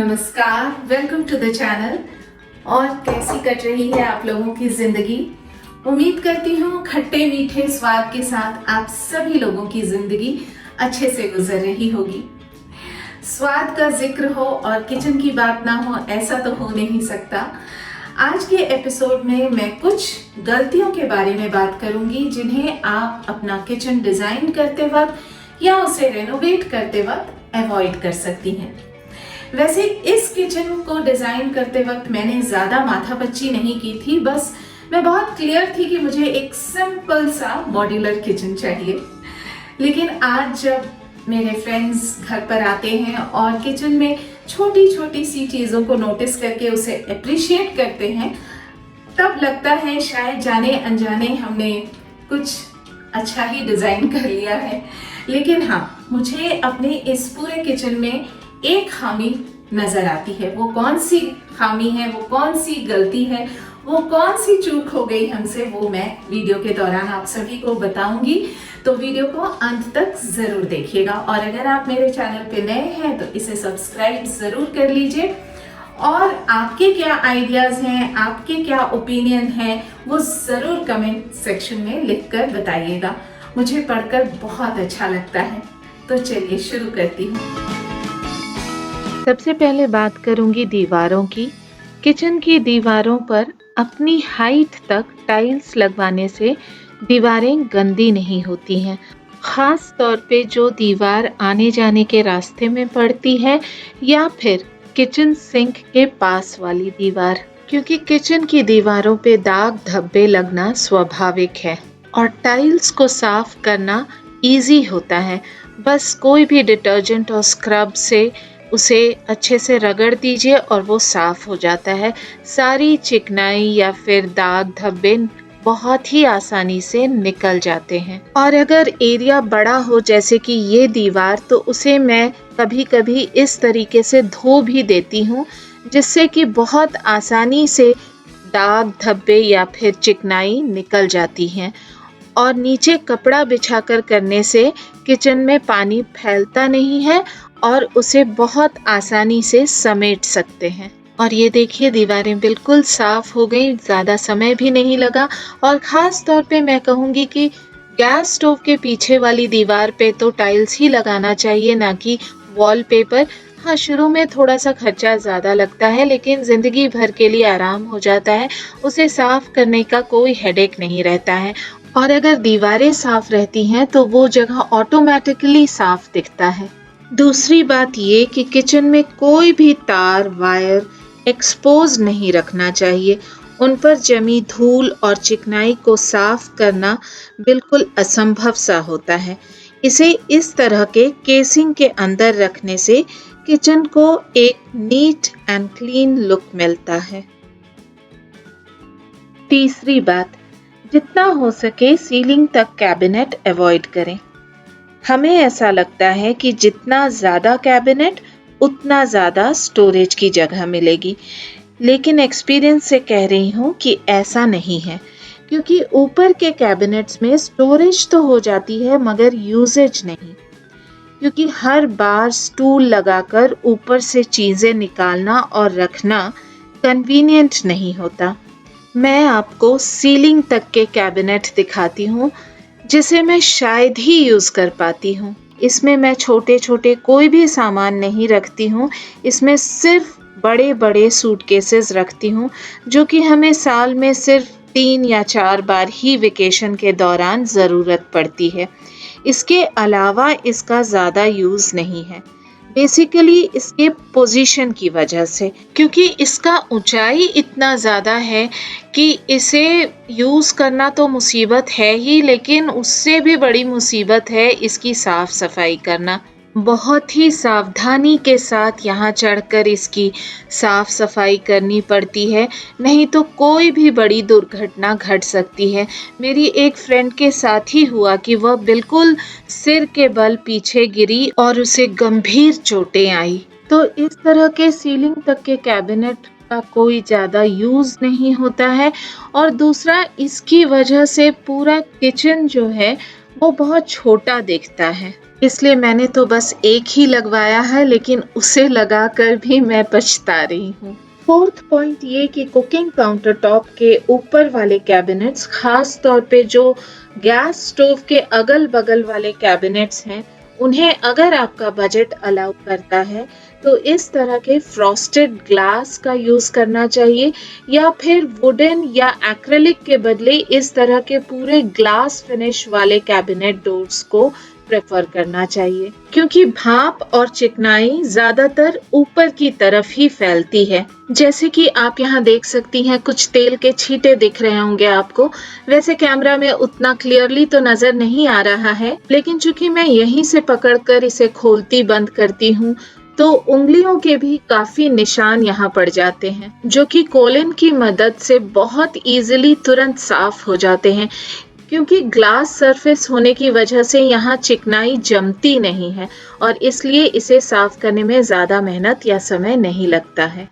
नमस्कार, welcome to the channel. और कैसी कट रही है आप लोगों की जिंदगी। उम्मीद करती हूँ खट्टे मीठे स्वाद के साथ आप सभी लोगों की जिंदगी अच्छे से गुजर रही होगी। स्वाद का जिक्र हो और किचन की बात ना हो, ऐसा तो हो नहीं सकता। आज के एपिसोड में मैं कुछ गलतियों के बारे में बात करूंगी जिन्हें आप अपना किचन डिजाइन करते वक्त या उसे रेनोवेट करते वक्त अवॉइड कर सकती हैं। वैसे इस किचन को डिजाइन करते वक्त मैंने ज्यादा माथापच्ची नहीं की थी, बस मैं बहुत क्लियर थी कि मुझे एक सिंपल सा मॉड्यूलर किचन चाहिए। लेकिन आज जब मेरे फ्रेंड्स घर पर आते हैं और किचन में छोटी छोटी सी चीजों को नोटिस करके उसे अप्रिशिएट करते हैं, तब लगता है शायद जाने अनजाने हमने कुछ अच्छा ही डिजाइन कर लिया है। लेकिन हाँ, मुझे अपने इस पूरे किचन में एक खामी नजर आती है। वो कौन सी खामी है, वो कौन सी गलती है, वो कौन सी चूक हो गई हमसे, वो मैं वीडियो के दौरान आप सभी को बताऊंगी। तो वीडियो को अंत तक जरूर देखिएगा और अगर आप मेरे चैनल पे नए हैं तो इसे सब्सक्राइब जरूर कर लीजिए। और आपके क्या आइडियाज हैं, आपके क्या ओपिनियन हैं, वो जरूर कमेंट सेक्शन में लिखकर बताइएगा। मुझे पढ़कर बहुत अच्छा लगता है। तो चलिए शुरू करती हूँ। सबसे पहले बात करूंगी दीवारों की। किचन की दीवारों पर अपनी हाइट तक टाइल्स लगवाने से दीवारें गंदी नहीं होती हैं। खास तौर पे जो दीवार आने जाने के रास्ते में पड़ती है या फिर किचन सिंक के पास वाली दीवार, क्योंकि किचन की दीवारों पे दाग धब्बे लगना स्वाभाविक है और टाइल्स को साफ करना इजी होता है। बस कोई भी डिटर्जेंट और स्क्रब से उसे अच्छे से रगड़ दीजिए और वो साफ हो जाता है। सारी चिकनाई या फिर दाग धब्बे बहुत ही आसानी से निकल जाते हैं। और अगर एरिया बड़ा हो जैसे कि ये दीवार, तो उसे मैं कभी कभी इस तरीके से धो भी देती हूँ जिससे कि बहुत आसानी से दाग धब्बे या फिर चिकनाई निकल जाती हैं। और नीचे कपड़ा बिछाकर करने से किचन में पानी फैलता नहीं है और उसे बहुत आसानी से समेट सकते हैं। और ये देखिए, दीवारें बिल्कुल साफ हो गई, ज़्यादा समय भी नहीं लगा। और ख़ास तौर पे मैं कहूँगी कि गैस स्टोव के पीछे वाली दीवार पे तो टाइल्स ही लगाना चाहिए, ना कि वॉलपेपर। हाँ, शुरू में थोड़ा सा खर्चा ज़्यादा लगता है लेकिन ज़िंदगी भर के लिए आराम हो जाता है। उसे साफ करने का कोई हेडेक नहीं रहता है। और अगर दीवारें साफ रहती हैं तो वो जगह ऑटोमेटिकली साफ दिखता है। दूसरी बात ये कि किचन में कोई भी तार वायर एक्सपोज नहीं रखना चाहिए। उन पर जमी धूल और चिकनाई को साफ करना बिल्कुल असंभव सा होता है। इसे इस तरह के केसिंग के अंदर रखने से किचन को एक नीट एंड क्लीन लुक मिलता है। तीसरी बात, जितना हो सके सीलिंग तक कैबिनेट अवॉइड करें। हमें ऐसा लगता है कि जितना ज़्यादा कैबिनेट उतना ज़्यादा स्टोरेज की जगह मिलेगी, लेकिन एक्सपीरियंस से कह रही हूँ कि ऐसा नहीं है। क्योंकि ऊपर के कैबिनेट्स में स्टोरेज तो हो जाती है मगर यूजेज नहीं, क्योंकि हर बार स्टूल लगाकर ऊपर से चीज़ें निकालना और रखना कन्वीनियंट नहीं होता। मैं आपको सीलिंग तक के कैबिनेट दिखाती हूँ जिसे मैं शायद ही यूज़ कर पाती हूँ। इसमें मैं छोटे छोटे कोई भी सामान नहीं रखती हूँ। इसमें सिर्फ बड़े बड़े सूटकेसेस रखती हूँ जो कि हमें साल में सिर्फ 3 या 4 बार ही वेकेशन के दौरान ज़रूरत पड़ती है। इसके अलावा इसका ज़्यादा यूज़ नहीं है। बेसिकली इसके पोजीशन की वजह से, क्योंकि इसका ऊंचाई इतना ज़्यादा है कि इसे यूज़ करना तो मुसीबत है ही, लेकिन उससे भी बड़ी मुसीबत है इसकी साफ़ सफाई करना। बहुत ही सावधानी के साथ यहाँ चढ़कर इसकी साफ सफाई करनी पड़ती है, नहीं तो कोई भी बड़ी दुर्घटना घट सकती है। मेरी एक फ्रेंड के साथ ही हुआ कि वह बिल्कुल सिर के बल पीछे गिरी और उसे गंभीर चोटें आई। तो इस तरह के सीलिंग तक के कैबिनेट का कोई ज़्यादा यूज़ नहीं होता है। और दूसरा, इसकी वजह से पूरा किचन जो है वो बहुत छोटा दिखता है। इसलिए मैंने तो बस एक ही लगवाया है, लेकिन उसे लगाकर भी मैं पछता रही हूँ। फोर्थ पॉइंट ये कि कुकिंग काउंटर टॉप के ऊपर वाले कैबिनेट्स, खास तौर पे जो गैस स्टोव के अगल बगल वाले कैबिनेट्स हैं, उन्हें अगर आपका बजट अलाउ करता है तो इस तरह के फ्रॉस्टेड ग्लास का यूज करना चाहिए, या फिर वुडन या एक्रेलिक के बदले इस तरह के पूरे ग्लास फिनिश वाले कैबिनेट डोर्स को प्रेफर करना चाहिए, क्योंकि भाप और चिकनाई ज्यादातर ऊपर की तरफ ही फैलती है। जैसे कि आप यहाँ देख सकती हैं, कुछ तेल के छींटे दिख रहे होंगे आपको। वैसे कैमरा में उतना क्लियरली तो नजर नहीं आ रहा है, लेकिन चूंकि मैं यहीं से पकड़कर इसे खोलती बंद करती हूँ तो उंगलियों के भी काफी निशान यहाँ पड़ जाते हैं, जो कि कोलिन की मदद से बहुत इजीली तुरंत साफ हो जाते हैं, क्योंकि ग्लास सरफेस होने की वजह से यहाँ चिकनाई जमती नहीं है और इसलिए इसे साफ करने में ज्यादा मेहनत या समय नहीं लगता है।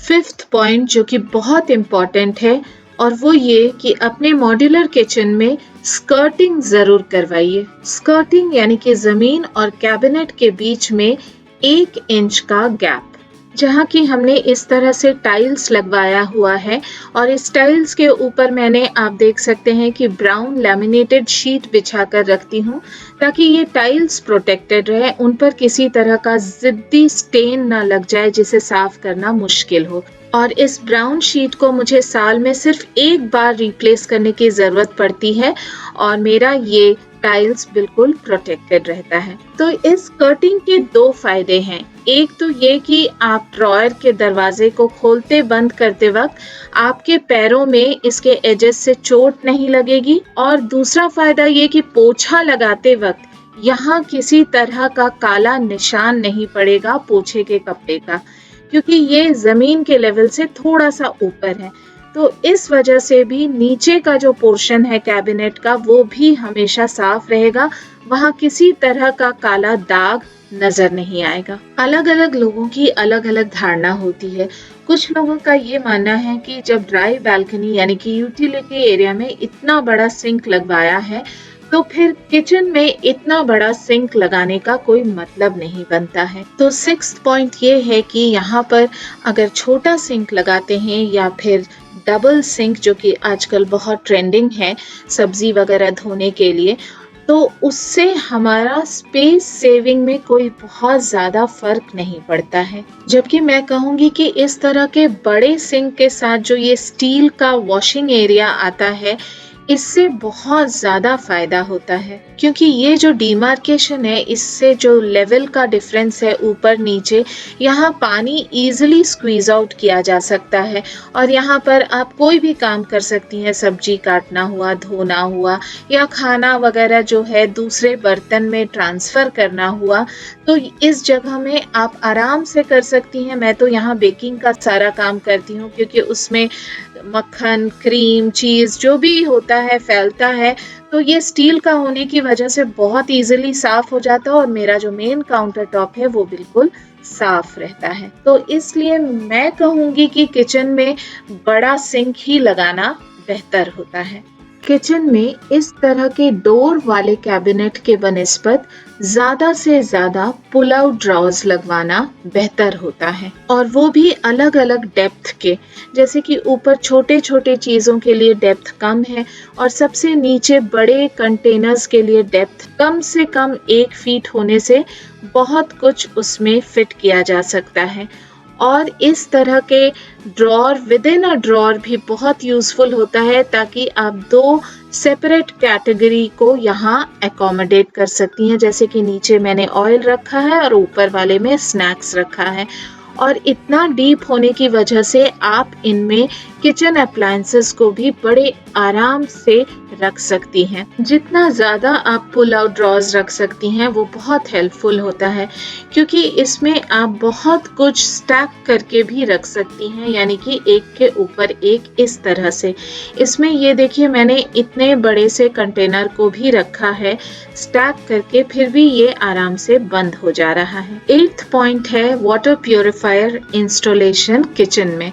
फिफ्थ पॉइंट जो कि बहुत इम्पोर्टेंट है, और वो ये कि अपने मॉड्यूलर किचन में स्कर्टिंग जरूर करवाइए। स्कर्टिंग यानी कि जमीन और कैबिनेट के बीच में 1 इंच का गैप, जहाँ की हमने इस तरह से टाइल्स लगवाया हुआ है, और इस टाइल्स के ऊपर मैंने, आप देख सकते हैं कि ब्राउन लैमिनेटेड शीट बिछा कर रखती हूँ, ताकि ये टाइल्स प्रोटेक्टेड रहे, उन पर किसी तरह का जिद्दी स्टेन ना लग जाए जिसे साफ करना मुश्किल हो। और इस ब्राउन शीट को मुझे साल में सिर्फ एक बार रिप्लेस करने की जरूरत पड़ती है, और मेरा ये टाइल्स बिल्कुल प्रोटेक्टेड रहता है। तो इस कटिंग के 2 फायदे हैं। एक तो ये कि आप ड्रॉयर के दरवाजे को खोलते बंद करते वक्त आपके पैरों में इसके एजेस से चोट नहीं लगेगी, और दूसरा फायदा ये कि पोछा लगाते वक्त यहाँ किसी तरह का काला निशान नहीं पड़ेगा पोछे के कपड़े का, क्योंकि ये जमीन के लेवल से थोड़ा सा ऊपर है। तो इस वजह से भी नीचे का जो पोर्शन है कैबिनेट का, वो भी हमेशा साफ रहेगा, वहाँ किसी तरह का काला दाग नजर नहीं आएगा। अलग अलग लोगों की अलग अलग धारणा होती है। कुछ लोगों का ये मानना है कि जब ड्राई बालकनी यानी कि यूटिलिटी एरिया में इतना बड़ा सिंक लगवाया है, तो फिर किचन में इतना बड़ा सिंक लगाने का कोई मतलब नहीं बनता है। तो 6th पॉइंट ये है कि यहाँ पर अगर छोटा सिंक लगाते हैं या फिर डबल सिंक, जो कि आजकल बहुत ट्रेंडिंग है सब्जी वगैरह धोने के लिए, तो उससे हमारा स्पेस सेविंग में कोई बहुत ज़्यादा फर्क नहीं पड़ता है। जबकि मैं कहूँगी कि इस तरह के बड़े सिंक के साथ जो ये स्टील का वॉशिंग एरिया आता है, इससे बहुत ज़्यादा फायदा होता है, क्योंकि ये जो डिमार्केशन है, इससे जो लेवल का डिफरेंस है ऊपर नीचे, यहाँ पानी इजीली स्क्वीज आउट किया जा सकता है, और यहाँ पर आप कोई भी काम कर सकती हैं, सब्जी काटना हुआ, धोना हुआ, या खाना वगैरह जो है दूसरे बर्तन में ट्रांसफ़र करना हुआ, तो इस जगह में आप आराम से कर सकती हैं। मैं तो यहाँ बेकिंग का सारा काम करती हूँ, क्योंकि उसमें मक्खन, क्रीम, चीज़ जो भी होता है फैलता है, तो ये स्टील का होने की वजह से बहुत इजीली साफ हो जाता है, और मेरा जो मेन काउंटर टॉप है वो बिल्कुल साफ रहता है। तो इसलिए मैं कहूँगी कि किचन में बड़ा सिंक ही लगाना बेहतर होता है। किचन में इस तरह के डोर वाले कैबिनेट के बनिस्बत ज्यादा से ज्यादा पुल आउट ड्रॉर्स लगवाना बेहतर होता है, और वो भी अलग अलग डेप्थ के। जैसे कि ऊपर छोटे छोटे चीजों के लिए डेप्थ कम है, और सबसे नीचे बड़े कंटेनर्स के लिए डेप्थ कम से कम 1 फीट होने से बहुत कुछ उसमें फिट किया जा सकता है। और इस तरह के drawer with in a drawer भी बहुत यूजफुल होता है, ताकि आप 2 सेपरेट कैटेगरी को यहाँ एकोमोडेट कर सकती हैं। जैसे कि नीचे मैंने ऑयल रखा है और ऊपर वाले में स्नैक्स रखा है, और इतना डीप होने की वजह से आप इनमें किचन अप्लायंसेस को भी बड़े आराम से रख सकती हैं। जितना ज़्यादा आप पुल आउट ड्रॉर्स रख सकती हैं वो बहुत हेल्पफुल होता है, क्योंकि इसमें आप बहुत कुछ स्टैक करके भी रख सकती हैं, यानी कि एक के ऊपर एक इस तरह से। इसमें ये देखिए मैंने इतने बड़े से कंटेनर को भी रखा है स्टैक करके, फिर भी ये आराम से बंद हो जा रहा है। 8th पॉइंट है वाटर प्यूरिफायर इंस्टॉलेशन किचन में।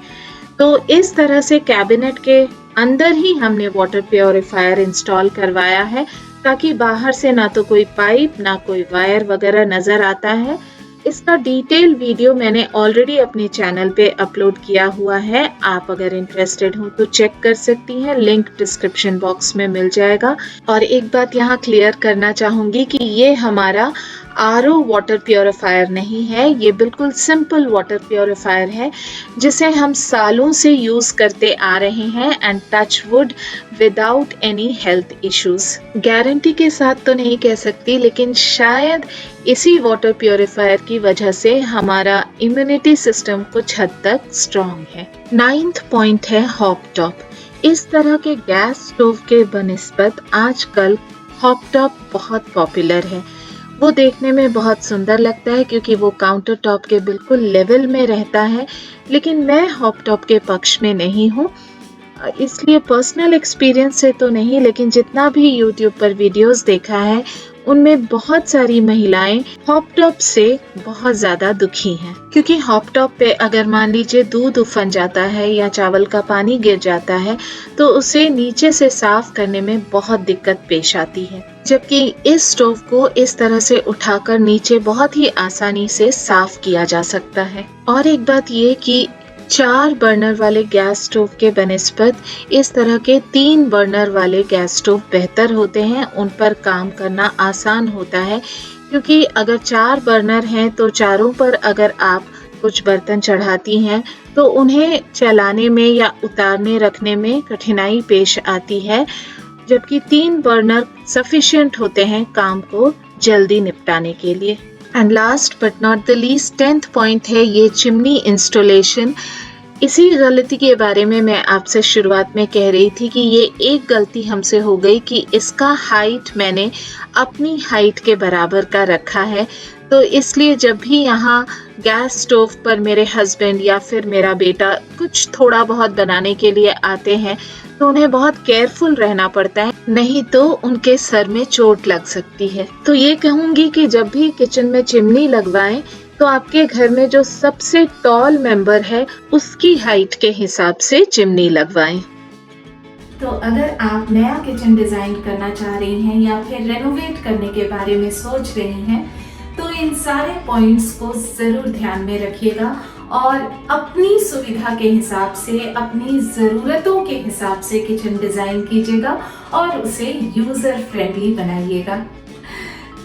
तो इस तरह से कैबिनेट के अंदर ही हमने वाटर प्योरीफायर इंस्टॉल करवाया है, ताकि बाहर से ना तो कोई पाइप ना कोई वायर वगैरह नजर आता है। इसका डिटेल वीडियो मैंने ऑलरेडी अपने चैनल पे अपलोड किया हुआ है, आप अगर इंटरेस्टेड हो तो चेक कर सकती हैं, लिंक डिस्क्रिप्शन बॉक्स में मिल जाएगा। और एक बात यहाँ क्लियर करना चाहूँगी कि ये हमारा आरओ वाटर प्योरीफायर नहीं है, ये बिल्कुल सिंपल वाटर प्योरीफायर है जिसे हम सालों से यूज करते आ रहे हैं and touch wood without any health issues. Guarantee के साथ तो नहीं कह सकती, लेकिन शायद इसी वाटर प्योरीफायर की वजह से हमारा इम्यूनिटी सिस्टम कुछ हद तक स्ट्रॉन्ग है। 9th पॉइंट है हॉब टॉप। इस तरह के गैस स्टोव के बनिस्बत आजकल हॉब टॉप बहुत पॉपुलर है। वो देखने में बहुत सुंदर लगता है क्योंकि वो काउंटर टॉप के बिल्कुल लेवल में रहता है, लेकिन मैं हॉब टॉप के पक्ष में नहीं हूँ, इसलिए पर्सनल एक्सपीरियंस से तो नहीं, लेकिन जितना भी यूट्यूब पर वीडियोस देखा है उनमें बहुत सारी महिलाएं हॉब टॉप से बहुत ज़्यादा दुखी हैं, क्योंकि हॉब टॉप पे अगर मान लीजिए दूध उफन जाता है या चावल का पानी गिर जाता है तो उसे नीचे से साफ करने में बहुत दिक्कत पेश आती है, जबकि इस स्टोव को इस तरह से उठाकर नीचे बहुत ही आसानी से साफ किया जा सकता है। और एक बात ये कि 4 बर्नर वाले गैस स्टोव के बनिस्बत इस तरह के 3 बर्नर वाले गैस स्टोव बेहतर होते हैं, उन पर काम करना आसान होता है, क्योंकि अगर 4 बर्नर हैं तो चारों पर अगर आप कुछ बर्तन चढ़ाती हैं तो उन्हें चलाने में या उतारने रखने में कठिनाई पेश आती है, जबकि 3 बर्नर सफिशिएंट होते हैं काम को जल्दी निपटाने के लिए। And last but not the least 10th point है ये चिमनी इंस्टॉलेशन। इसी गलती के बारे में मैं आपसे शुरुआत में कह रही थी कि ये एक गलती हमसे हो गई कि इसका हाइट मैंने अपनी हाइट के बराबर का रखा है, तो इसलिए जब भी यहाँ गैस स्टोव पर मेरे हस्बैंड या फिर मेरा बेटा कुछ थोड़ा बहुत बनाने के लिए आते हैं तो उन्हें बहुत केयरफुल रहना पड़ता है, नहीं तो उनके सर में चोट लग सकती है। तो ये कहूँगी कि जब भी किचन में चिमनी लगवाएं तो आपके घर में जो सबसे टॉल मेंबर है उसकी हाइट के हिसाब से चिमनी लगवाएं। तो अगर आप नया किचन डिजाइन करना चाह रही हैं या फिर रेनोवेट करने के बारे में सोच रही हैं तो इन सारे पॉइंट्स को जरूर ध्यान में रखिएगा और अपनी सुविधा के हिसाब से, अपनी ज़रूरतों के हिसाब से किचन डिज़ाइन कीजिएगा और उसे यूज़र फ्रेंडली बनाइएगा।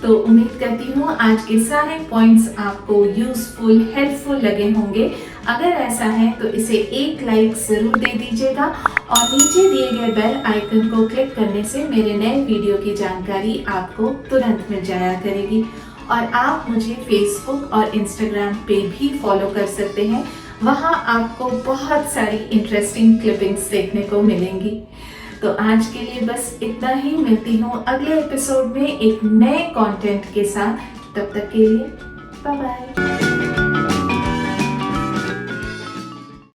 तो उम्मीद करती हूँ आज के सारे पॉइंट्स आपको यूज़फुल, हेल्पफुल लगे होंगे। अगर ऐसा है तो इसे एक लाइक ज़रूर दे दीजिएगा और नीचे दिए गए बेल आइकन को क्लिक करने से मेरे नए वीडियो की जानकारी आपको तुरंत मिल जाया करेगी। और आप मुझे फेसबुक और इंस्टाग्राम पे भी फॉलो कर सकते हैं, वहाँ आपको बहुत सारी इंटरेस्टिंग क्लिपिंग्स देखने को मिलेंगी। तो आज के लिए बस इतना ही, मिलती हूँ अगले एपिसोड में एक नए कंटेंट के साथ। तब तक के लिए बाय बाय।